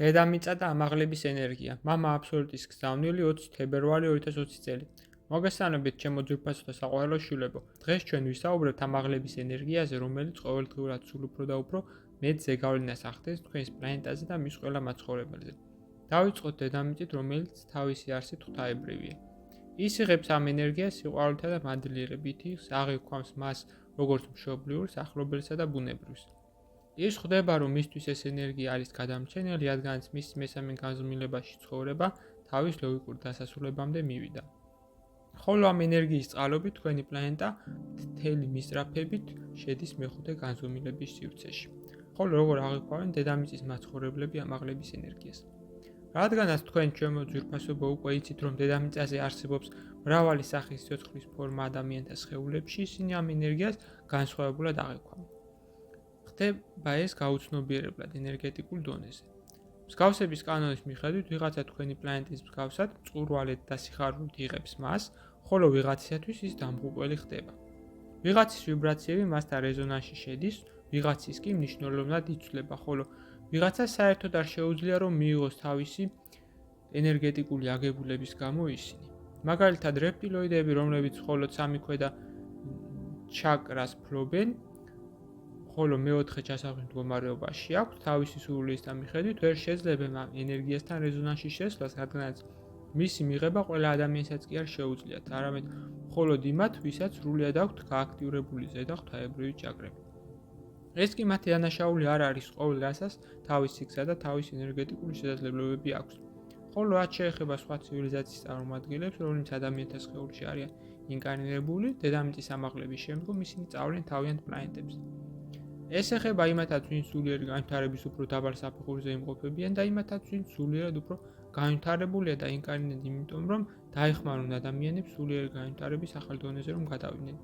დედამიწა და ამაღლების ენერგია. მამა აბსოლუტის გზავნილი 20 თებერვალი 2020 წელი. მოგესალმებით, ჩემო ძვირფასო და საყვარელო შვილებო. დღეს ჩვენ ვისაუბრებთ ამაღლების ენერგიაზე, რომელიც ყოველდღიურად სულ უფრო და უფრო მეტ ზეგავლენას ახდენს თქვენს პლანეტაზე და მის ყველა მაცხოვრებელზე. დავიწყოთ დედამიწით, რომელიც თავისი არსით ღვთაებრივია. ის იღებს ამ ენერგიას სიყვარულითა და მადლიერებით, აღიქვამს მას როგორც მშობლიურს, ახლობელსა და ბუნებრივს. ის ხვდება, რომ მისთვის ეს ენერგია არის გადამრჩენელი, რადგანაც მის მესამე განზომილებაში ცხოვრება თავის ლოგიკურ დასასრულებამდე მივიდა. ხოლო ამ ენერგიის წყალობით თქვენი პლანეტა მთელი მისწრაფებით შედის მეხუთე განზომილების სივრცეში. ხოლო როგორ აღიქვამენ დედამიწის მაცხოვრებლები ამაღლების ენერგიას? რადგანაც თქვენ ჩემო ძვირფასობო უკვე იცით, რომ დედამიწაზე არსებობს მრავალი სახის სიცოცხლის ფორმა ადამიანთა სხეულებში, ისინი ამ ენერგიას განსხვავებულად აღიქვამენ. ხდება ეს გაუცნობიერებლად ენერგეტიკულ დონეზე. მსგავსების კანონის მიხედვით, ვიღაცა თქვენი პლანეტის მსგავსად მწყურვალედ და სიხარულით იღებს მას, ხოლო ვიღაცისათვის ის დამღუპველი ხდება. ვიღაცის ვიბრაციები მასთან რეზონანსში შედის, ვიღაცის კი მნიშვნელოვნად იცვლება, ხოლო ვიღაცას საერთოდ არ შეუძლია, რომ მიიღოს თავისი ენერგეტიკული აგებულების გამო ისინი. მაგალითად, რეპტილოიდები, რომლებიც მხოლოდ სამი ქვედა ჩაკრას ფლობენ, ხოლო მეოთხე ჩასახვის მდგომარეობაში აქვს, თავისი სურვილისთან მიხედვით ვერ შეძლებენ ამ ენერგიასთან რეზონანსში შესვლას, რადგანაც მისი მიღება ყველა ადამიანსაც კი არ შეუძლიათ, არამედ მხოლოდ იმათ, ვისაც სრულიად აქვთ გააქტიურებული ზედა ღვთაებრივი ჩაკრები. ეს კი მათი დანაშაული არ არის, ყოველ რასას თავის სიგზა და თავის ენერგეტიკული შესაძლებლობები აქვს. ხოლო რაც შეეხება სხვა ცივილიზაციის წარმომადგენლებს, რომლებიც ადამიანთა სხეულში არიან ინკარნირებული, დედამიწის ამაღლების შემდგომ ისინი წავლენ თავიანთ პლანეტებზე. ეს ეხება იმათაც, ვინც სულიერი განვითარების უფრო დაბალ საფეხურზე იმყოფებიან და იმათაც, ვინც სულიერად უფრო განვითარებულია და ინკარნირდნენ იმიტომ, რომ დაეხმარონ ადამიანებს სულიერი განვითარების ახალ დონეზე რომ გადავიდნენ.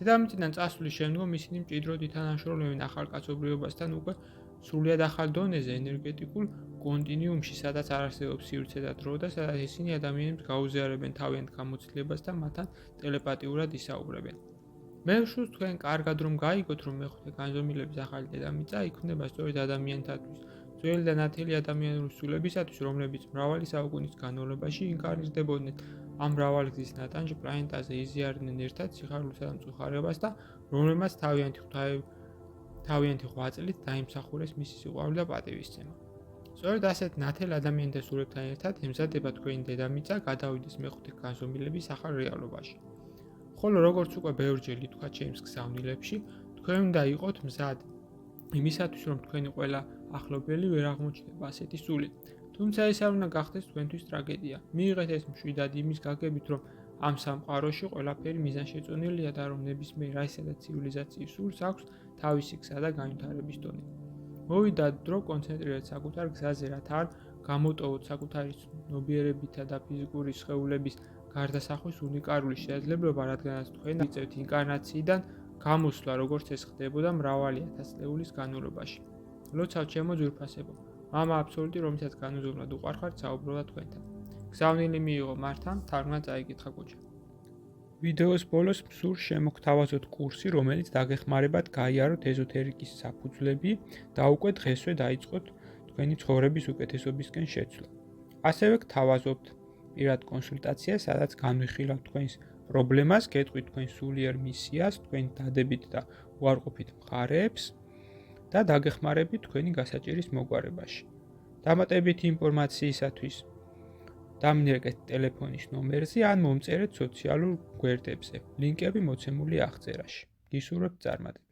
დედამიწიდან წასვლის შემდგომ ისინი მჭიდროდ ითანამშრომლობენ ახალ კაცობრიობასთან უკვე სრულიად ახალ დონეზე ენერგეტიკულ კონტინუუმში, სადაც არ არსებობს სივრცე და დრო და სადაც ისინი ადამიანებს გაუზიარებენ თავიანთ გამოცდილებას და მათთან ტელეპათიურად ისაუბრებენ. მე ვშურს თქვენ კარგად რომ გაიგოთ, რომ მეხუთე განზომილების ახალი დედამიწა იქმნება სწორედ ადამიანთათვის, ძველი და ნათელი ადამიანური სულებისათვის, რომლებიც მრავალი საუკუნის განმავლობაში ინკარნირდებოდნენ ამ მრავალგზის ნატანჯ პლანეტაზე, იზიარდნენ ერთად სიხარულსა და მწუხარებას და რომლებმაც თავიანთი ღვაწლით დაიმსახურეს მისი სიყვარული და პატივისცემა. სწორედ ასეთ ნათელ ადამიანთა სულებთან ერთად ემზადება თქვენი დედამიწა გადავიდეს მეხუთე განზომილების ახალ რეალობაში. ხოლო როგორც უკვე ბევრჯერ ითქვა ჩემს გზავნილებში, თქვენ უნდა იყოთ მზად იმისათვის, რომ თქვენი ყველა ახლობელი ვერ აღმოჩნდება ასეთი სულით. თუმცა ეს არ უნდა გახდეს თქვენთვის ტრაგედია. მიიღეთ ეს მშვიდად იმის გაგებით, რომ ამ სამყაროში ყველაფერი მიზანშეწონილია და რომ ნებისმიერ რაისა და ცივილიზაციის სულს აქვს თავისი გზა და განვითარების დონე. მოვიდა დრო კონცენტრირეთ საკუთარ გზაზე, რათა არ გამოტოვოთ საკუთარი ცნობიერებითა და ფიზიკური სხეულების გარდასახვის უნიკალური შესაძლებლობა, რადგანაც თქვენ იწევთ ინკარნაციიდან გამოსვლა, როგორც ეს ხდებოდა მრავალი ათას წლეულის განმავლობაში. ლოცავ ჩემო ძვირფასებო, მამა აბსოლუტი, რომელსაც განუზომლად უყვარხართ, საუბრობდა თქვენთან. გზავნილი მიიღო მართლა, თარგმნა წაიკითხა კუჭა. ვიდეოს ბოლოს მსურს შემოგთავაზოთ კურსი, რომელიც დაგეხმარებათ გაიაროთ ეზოთერიკის საფუძვლები და უკვე დღესვე დაიწყოთ თქვენი ცხოვრების უკეთესობისკენ შეცვლა. ასევე გთავაზობთ პირად კონსულტაცია, სადაც განვიხილავთ თქვენს პრობლემას, გეტყვით თქვენს სულიერ მისიას, თქვენი დადებით და უარყოფით მხარეებს და დაგეხმარებით თქვენი გასაჭირის მოგვარებაში. დამატებითი ინფორმაციისათვის დამინერგეთ ტელეფონის ნომერზე ან მომწერეთ სოციალურ გვერდებზე. ლინკები მოცემულია აღწერაში. გისურვებთ წარმატებას.